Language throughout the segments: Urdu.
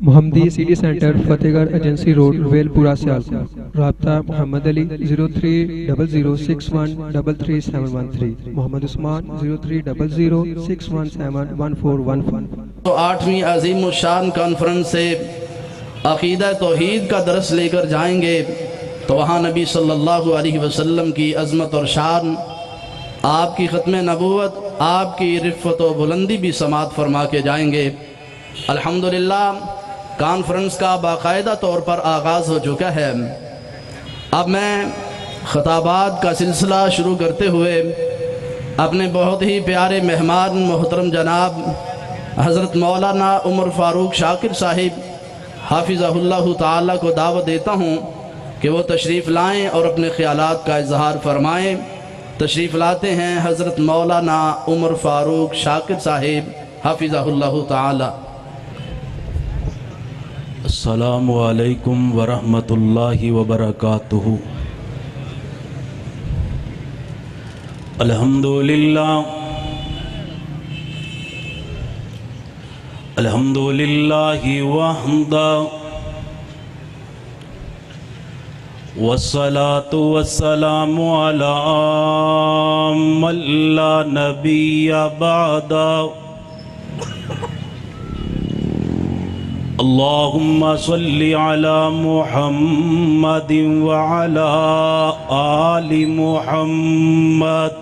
محمدی سٹی سینٹر فتح گڑھ ایجنسی روڈ ویل پورہ سیالکوٹ۔ رابطہ محمد علی 030061337113، محمد عثمان 030061711415۔ تو 8ویں عظیم الشان کانفرنس سے عقیدہ توحید کا درس لے کر جائیں گے تو وہاں نبی صلی اللہ علیہ وسلم کی عظمت اور شان، آپ کی ختم نبوت، آپ کی رفعت و بلندی بھی سماعت فرما کے جائیں گے۔ الحمدللہ کانفرنس کا باقاعدہ طور پر آغاز ہو چکا ہے۔ اب میں خطابات کا سلسلہ شروع کرتے ہوئے اپنے بہت ہی پیارے مہمان محترم جناب حضرت مولانا عمر فاروق شاکر صاحب حافظہ اللہ تعالیٰ کو دعوت دیتا ہوں کہ وہ تشریف لائیں اور اپنے خیالات کا اظہار فرمائیں۔ تشریف لاتے ہیں حضرت مولانا عمر فاروق شاکر صاحب حافظہ اللہ تعالیٰ۔ السلام علیکم ورحمۃ اللہ وبرکاتہ۔ الحمدللہ وحدہ والصلاة والسلام علی من لا نبی بعدہ۔ اللہم صل علی محمد وعلی آل محمد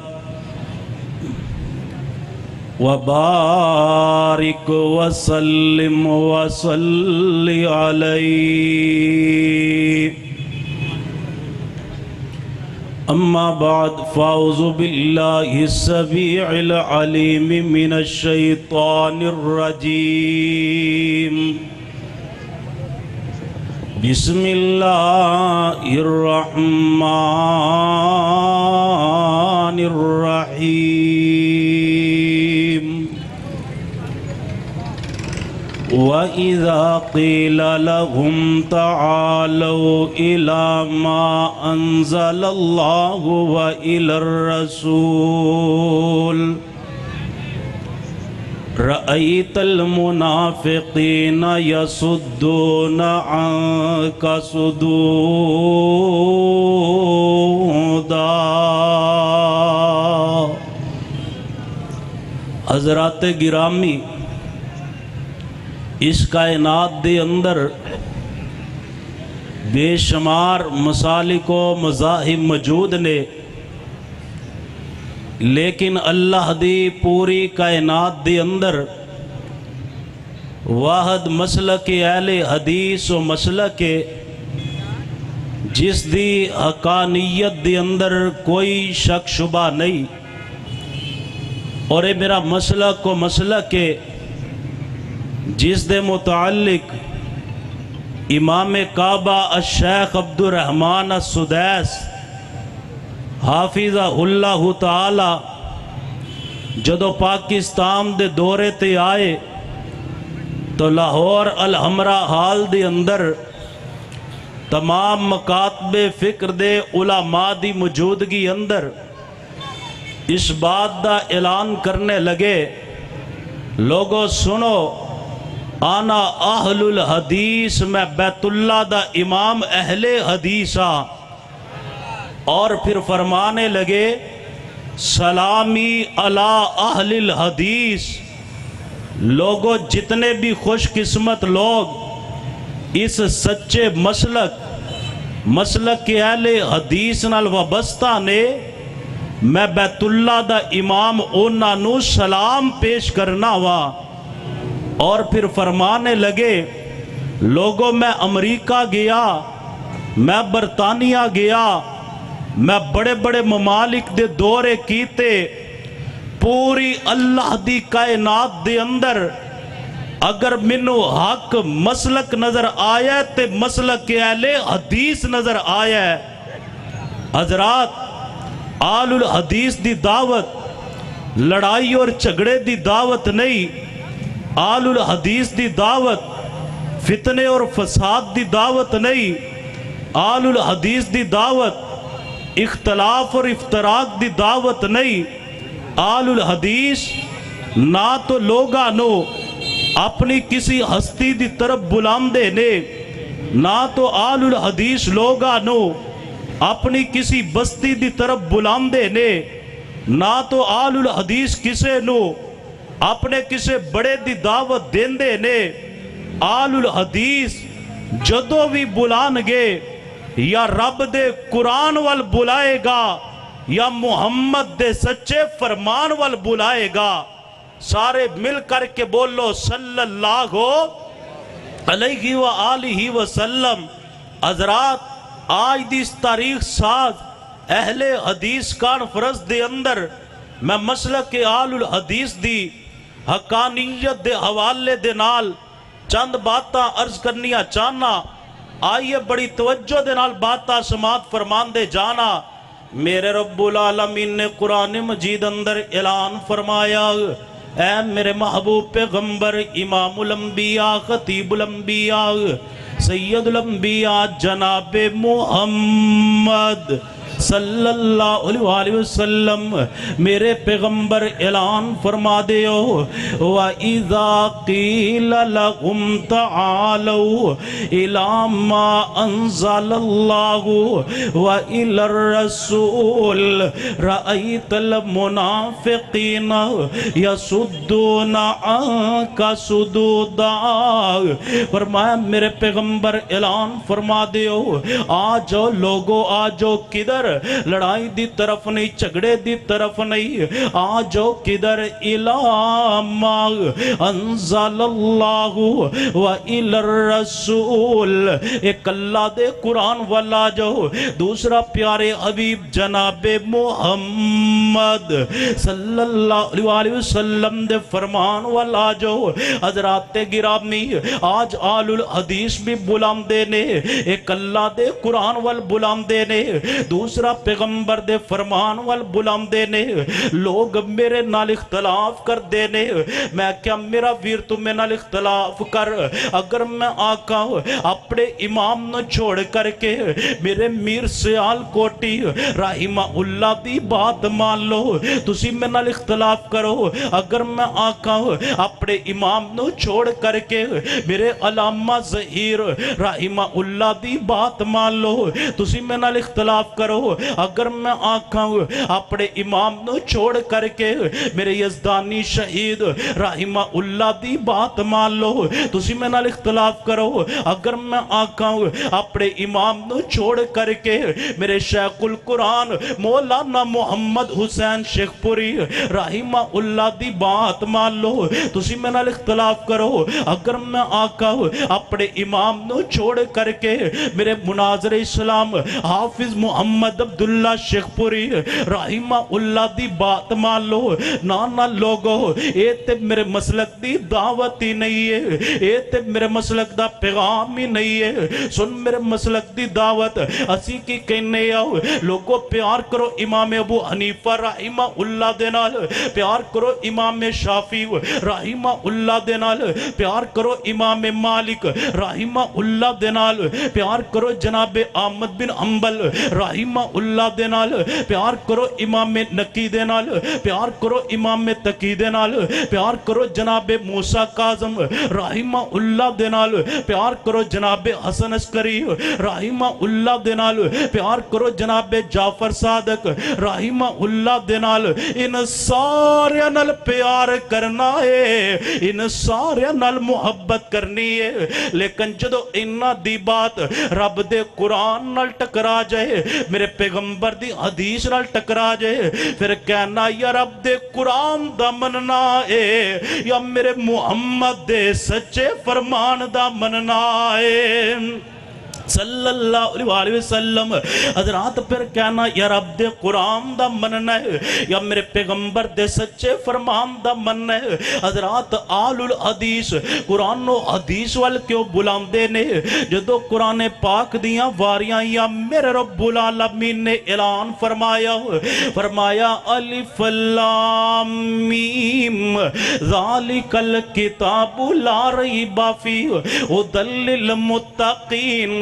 وبارک وسلم وصلی علیہ۔ اما بعد فاعوذ باللہ السمیع العلیم من الشیطان الرجیم۔ بسم اللہ الرحمن الرحیم۔ وَإِذَا قِيلَ لَهُمْ تَعَالَوْا إِلَى مَا أَنزَلَ اللَّهُ وَإِلَى الرَّسُولِ رَأَيْتَ الْمُنَافِقِينَ يَصُدُّونَ عَنكَ صُدُودًا۔ حضرات گرامی، اس کائنات دے اندر بے شمار مسالک و مذاہب موجود نے، لیکن اللہ دی پوری کائنات دے اندر واحد مسلک اہل حدیث و مسلک جس دی حقانیت دے اندر کوئی شک شبہ نہیں، اور یہ میرا مسلک و مسلک جس دے متعلق امام کعبہ الشیخ عبد الرحمن السدیس حافظہ اللہ تعالی جدو پاکستان دے دورے تے آئے تو لاہور الحمرہ حال دے اندر تمام مکاتب فکر دے علماء دی موجودگی اندر اس بات دا اعلان کرنے لگے، لوگوں سنو، آنا اہل الحدیث، میں بیت اللہ دا امام اہل حدیث ہاں۔ اور پھر فرمانے لگے، سلامی علی اہل الحدیث، لوگوں جتنے بھی خوش قسمت لوگ اس سچے مسلک کے اہل حدیث نال وابستہ نے، میں بیت اللہ دا امام اونا نو سلام پیش کرنا ہوا۔ اور پھر فرمانے لگے، لوگوں میں امریکہ گیا، میں برطانیہ گیا، میں بڑے بڑے ممالک دے دورے کیتے، پوری اللہ دی کائنات دے اندر اگر منو حق مسلک نظر آیا تے مسلک اہل حدیث نظر آیا ہے۔ حضرات، آل الحدیث دی دعوت لڑائی اور جھگڑے دی دعوت نہیں، آل الحدیث دی دعوت فتنے اور فساد دی دعوت نہیں، آل الحدیث دی دعوت اختلاف اور افتراق دی دعوت نہیں۔ آل الحدیث نہ تو لوگانو اپنی کسی ہستی دی طرف بلاندے نے نہ تو آل الحدیث لوگا نو اپنی کسی بستی دی طرف بلاندے نے نہ تو آل الحدیث کسے نو اپنے کسے بڑے دی دعوت دیندے نے آل الحدیث جدو بھی بلان گے یا رب دے قرآن وال بلائے گا یا محمد دے سچے فرمان وال بلائے گا. سارے مل کر کے بولو صلی اللہ علیہ وآلہ وسلم. حضرات آج دی اس تاریخ ساز اہل حدیث کانفرنس دے اندر میں مسلک آل الحدیث دی حقانیت دے حوالے دے نال چند باتاں عرض کرنیاں چاہنا. آئیے بڑی توجہ دے نال باتاں سماعت فرمان دے جانا. میرے رب العالمین نے قرآن مجید اندر اعلان فرمایا اے میرے محبوب پیغمبر امام الانبیاء خطیب الانبیاء سید الانبیاء جناب محمد صلی اللہ علیہ وسلم میرے پیغمبر اعلان فرما دیو وَإِذَا قِيلَ لَهُمْ تَعَالَوْا إِلَى مَا أَنزَلَ اللَّهُ وَإِلَى الرَّسُولِ رَأَيْتَ الْمُنَافِقِينَ يَصُدُّونَ عَنكَ صُدُودًا. فرمایا میرے پیغمبر اعلان فرما دیو آجو لوگو آجو کدھر لڑائی دی طرف نہیں جھگڑے دی طرف نہیں آجو کدھر اِلَى مَا أَنزَلَ اللَّهُ وَإِلَى الرَّسُولِ ایک اللہ دے قرآن والا جو دوسرا پیارے حبیب جناب محمد صلی اللہ علیہ وسلم دے فرمان والا جو. حضرات گرامی آج آل الحدیث بھی بلاندے نے ایک اللہ دے قرآن وال بلاندے نے دوسرا پیغمبر دے فرمان وال بلاندے نے. لوگ میرے نال اختلاف کر دینے میں کیا میرا ویر تمہیں نال اختلاف کر اگر میں آقا اپنے امام نو چھوڑ کر کے میرے میر سیال کوٹی رحمہ اللہ دی بات مان لو تسی میں نال اختلاف کرو اگر میں آقا اپنے امام نو چھوڑ کر کے میرے علامہ ظہیر رحمہ اللہ دی بات مان لو تسی میں نال اختلاف کرو اگر میں آقا اپنے امام نو چھوڑ کر کے میرے یزدانی شہید رحمہ اللہ دی بات مان لو تسی میں نال اختلاف کرو اگر میں آقا اپنے امام نو چھوڑ کر کے میرے شیخ القرآن مولانا محمد حسین شیخ پوری رحمہ اللہ دی بات مان لو تسی میں نال اختلاف کرو اگر میں آقا اپنے امام نو چھوڑ کر کے میرے مناظر اسلام حافظ محمد عبداللہ شیخ پوری رحمہ اللہ دی بات مان لو نانا لوگو اے تے میرے مسلک دی دعوت ہی نہیں ہے اے تے میرے مسلک دا پیغام ہی نہیں ہے. سن میرے مسلک دی دعوت اسی کی کہنے آؤ لوگو پیار کرو امام ابو حنیفہ رحمہ اللہ دے نال پیار کرو امام شافعی رحمہ اللہ دے نال پیار کرو امام مالک رحمہ اللہ دے نال پیار کرو جناب احمد بن حنبل رحمہ اللہ دے نال پیار کرو امام نقی دے نال پیار کرو امام تقی دے نال پیار کرو جناب موسیٰ کاظم رحمہ اللہ دے نال پیار کرو جناب حسن عسکری رحمہ اللہ دے نال پیار کرو جناب جعفر صادق رحمہ اللہ دے نال. ان سارے نال پیار کرنا ہے ان سارے نال محبت کرنی ہے لیکن جدو انہاں دی بات رب دے قرآن نال ٹکرا جائے میرے پیغمبر دی حدیث نال ٹکرا جائے پھر کہنا یا رب دے قرآن دا مننا ہے یا میرے محمد دے سچے فرمان دا مننا ہے صلی اللہ علیہ وسلم. حضرات پھر کہنا یا رب دے قرآن دا مننا ہے یا میرے پیغمبر دے سچے فرمان دا مننا ہے. حضرات آل الحدیث قرآن و حدیث وال کیوں بلاندے نے جدو قرآن پاک دیاں واریاں یا میرے رب العالمین نے اعلان فرمایا الف لام میم ذالک الکتاب لا ریب فیہ ھدی للمتقین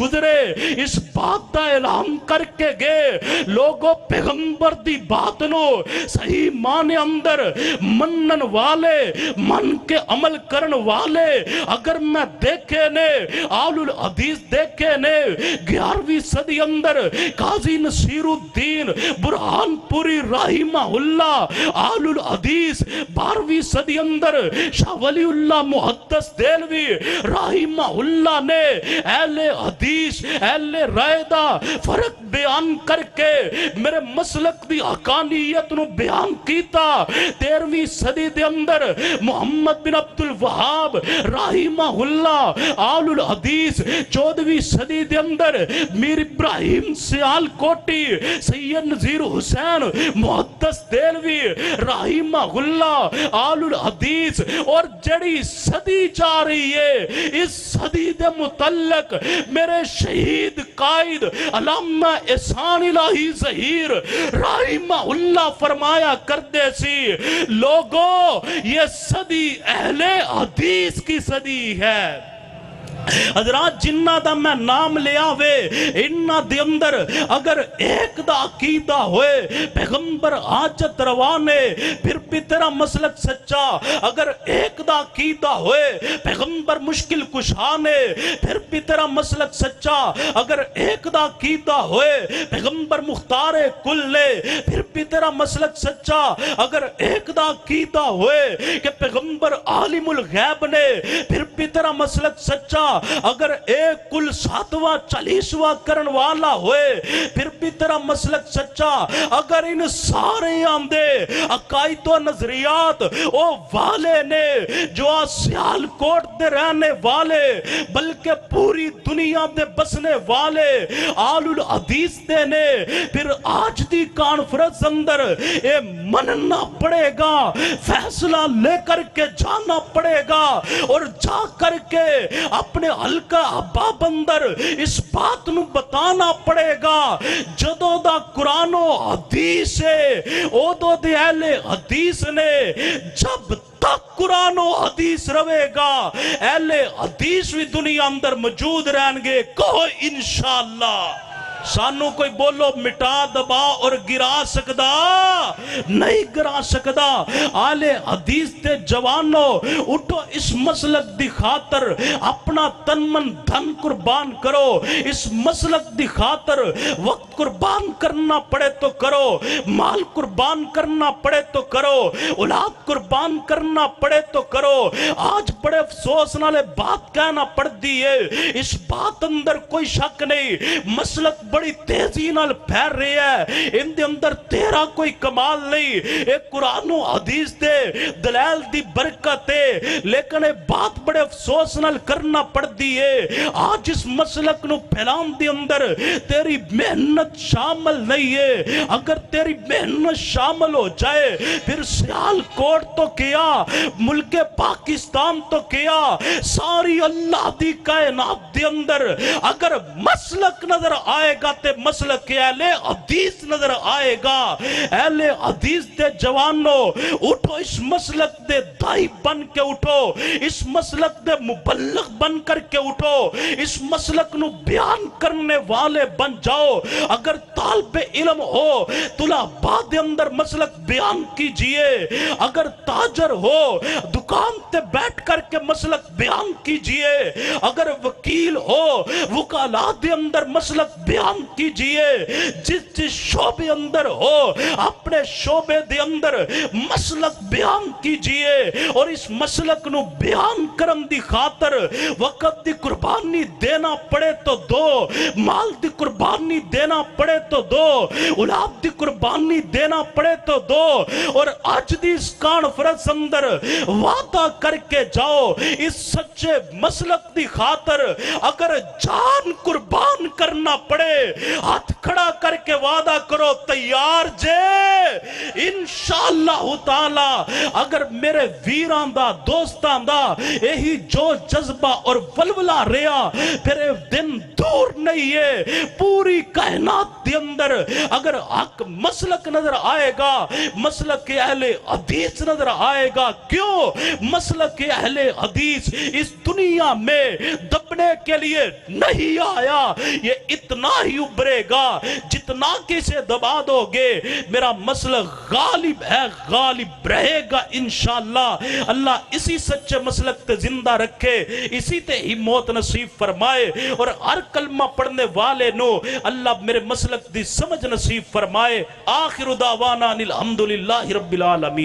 گزرے اس بات دا اعلان کر کے گئے لوگوں پیغمبر دی بات نو صحیح معنی اندر منن والے من کے عمل کرن والے اگر میں دیکھے نے آل الحدیث دیکھے نے 11ویں صدی اندر قاضی نصیر الدین برہان پوری رحمہ اللہ آل الحدیث 12ویں صدی اندر شاہ ولی اللہ محدث دیلوی رحمہ اللہ نے اہل حدیث اہل رائدہ فرق بیان کر کے میرے مسلک دی حقانیت نو بیان کیتا 13ویں صدی دے اندر محمد بن عبد الوہاب رحمہ اللہ آل الحدیث 14ویں صدی دے اندر میر ابراہیم سیال کوٹی سید نذیر حسین محدث دیلوی رحمہ اللہ آل الحدیث اور جڑی صدی جا رہی ہے اس صدی دے متعلق میرے شہید قائد علامہ احسان الہی ظہیر رحمہ اللہ فرمایا کرتے سی لوگوں یہ صدی اہل حدیث کی صدی ہے حضرات جنہ دا میں نام لیا وے انہ دے اندر اگر ایک دا عقیدہ ہوئے پیغمبر حاجت روانے پھر بھی تیرا مسلک سچا اگر ایک دا عقیدہ ہوئے پیغمبر مشکل کشانے پھر بھی تیرا مسلک سچا اگر ایک دا عقیدہ ہوئے پیغمبر مختار کل لے پھر بھی تیرا مسلک سچا اگر ایک دا عقیدہ ہوئے کہ پیغمبر عالم الغیب نے پھر بھی تیرا مسلک سچا اگر ایک کل 7واں 40واں کرن والا ہوئے پھر بھی تیرا مسلک سچا اگر ان سارے آمدے عقائد و نظریات او والے نے جو سیال کوٹ دے رہنے والے بلکہ پوری دنیا دے بسنے والے آل الحدیث دے نے پھر آج دی کانفرنس اندر اے مننا پڑے گا فیصلہ لے کر کے جانا پڑے گا اور جا کر کے اپنے حلقہ احباب اندر اس بات نو بتانا پڑے گا جدو دا قرآن و حدیث ہے او دو دے اہل حدیث نے جب تک قرآن و حدیث روے گا اہل حدیث بھی دنیا اندر موجود رہن گے کہو انشاءاللہ سانو کوئی بولو مٹا دبا اور گرا سکدا نہیں گرا سکدا آل حدیث تے جوانو اٹھو اس مسلک دی خاطر اپنا تن من دھن قربان کرو اس مسلک دی خاطر وقت قربان کرنا پڑے تو کرو مال قربان کرنا پڑے تو کرو اولاد قربان کرنا پڑے تو کرو آج بڑے افسوس نالے بات کہنا پڑ دی ہے اس بات اندر کوئی شک نہیں مسلک بڑی تیزی نال پھیر رہی ہے ان دے اندر تیرا کوئی کمال نہیں ایک قرآن و حدیث دے دلائل دی برکت ہے لیکن ایک بات بڑے افسوس نال کرنا پڑ دی ہے آج اس مسلک نو پھیلان دی اندر تیری محنت شامل نہیں ہے اگر تیری محنت شامل ہو جائے پھر سیال کوٹ تو کیا ملک پاکستان تو کیا ساری اللہ دی کائنات دی اندر اگر مسلک نظر آئے گا تے مسلک اہل حدیث نظر آئے گا اہل حدیث دے جوانو اٹھو اس مسلک دے دائی بن کے اٹھو اس مسلک دے مبلغ بن کر کے اٹھو اس مسلک نو بیان کرنے والے بن جاؤ اگر طالب علم ہو طلباء دے اندر مسلک بیان کیجئے اگر تاجر ہو دکان تے بیٹھ کر کے مسلک بیان کیجئے اگر وکیل ہو وکالا دے اندر مسلک بیان کیجئے جس شعبے اندر ہو اپنے شعبے دے اندر مسلک بیان کیجئے اور اس مسلک نو بیان کرن دی خاطر وقت دی قربانی دینا پڑے تو دو مال دی قربانی دینا پڑے تو دو اولاد دی قربانی دینا پڑے تو دو اور آج دی اس کانفرنس اندر وعدہ کر کے جاؤ اس سچے مسلک دی خاطر اگر جان قربان کرنا پڑے ہاتھ کھڑا کر کے وعدہ کرو تیار جے انشاءاللہ تعالی اگر میرے ویران دا دوستان دا یہی جو جذبہ اور ولولہ رہا پھر دن دور نہیں ہے پوری کائنات دے اندر اگر حق مسلک نظر آئے گا، مسلک کے اہل حدیث نظر آئے گا. کیوں؟ مسلک کے اہل حدیث اس دنیا میں دبنے کے لیے نہیں آیا، یہ اتنا ہی ابھرے گا جتنا کہ اسے دبا دو گے. میرا مسلک غالب ہے، غالب رہے گا انشاءاللہ. اللہ اسی سچے مسلک تے زندہ رکھے، اسی تے ہی موت نصیب فرمائے، اور ہر کلمہ پڑھنے والے نو اللہ میرے مسلک دی سمجھ نصیب فرمائے. آخر دعوانا الحمدللہ رب العالمین.